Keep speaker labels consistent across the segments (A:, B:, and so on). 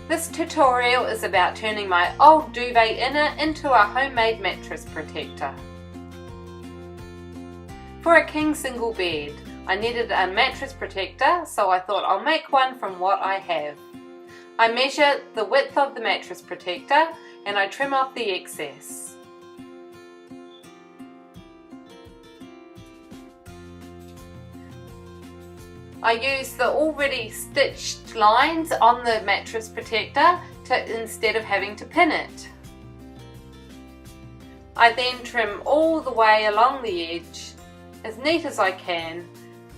A: This tutorial is about turning my old duvet inner into a homemade mattress protector. For a king single bed, I needed a mattress protector, so I thought I'll make one from what I have. I measure the width of the mattress protector and I trim off the excess. I use the already stitched lines on the mattress protector instead of having to pin it. I then trim all the way along the edge, as neat as I can,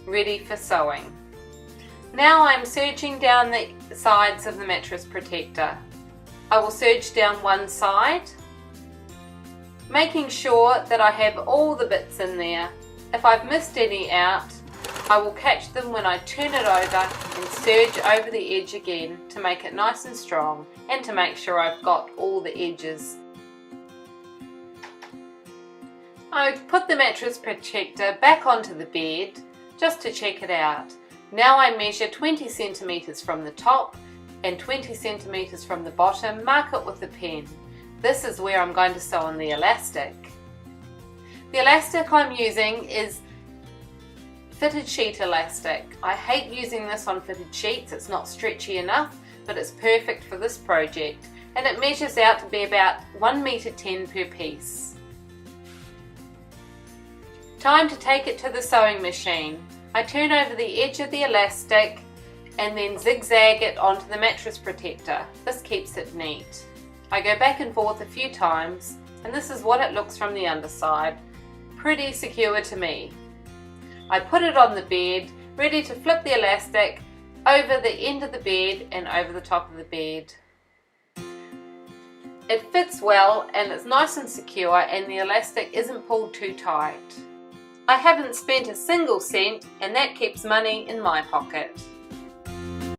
A: ready for sewing. Now I'm serging down the sides of the mattress protector. I will serge down one side, making sure that I have all the bits in there. If I've missed any out, I will catch them when I turn it over and serge over the edge again to make it nice and strong and to make sure I've got all the edges. I put the mattress protector back onto the bed just to check it out. Now I measure 20 centimeters from the top and 20 centimeters from the bottom, mark it with a pen. This is where I'm going to sew on the elastic. The elastic I'm using is fitted sheet elastic. I hate using this on fitted sheets, it's not stretchy enough, but it's perfect for this project, and it measures out to be about 1.10 m per piece. Time to take it to the sewing machine. I turn over the edge of the elastic and then zigzag it onto the mattress protector. This keeps it neat. I go back and forth a few times, and this is what it looks from the underside. Pretty secure to me. I put it on the bed, ready to flip the elastic over the end of the bed and over the top of the bed. It fits well and it's nice and secure, and the elastic isn't pulled too tight. I haven't spent a single cent, and that keeps money in my pocket.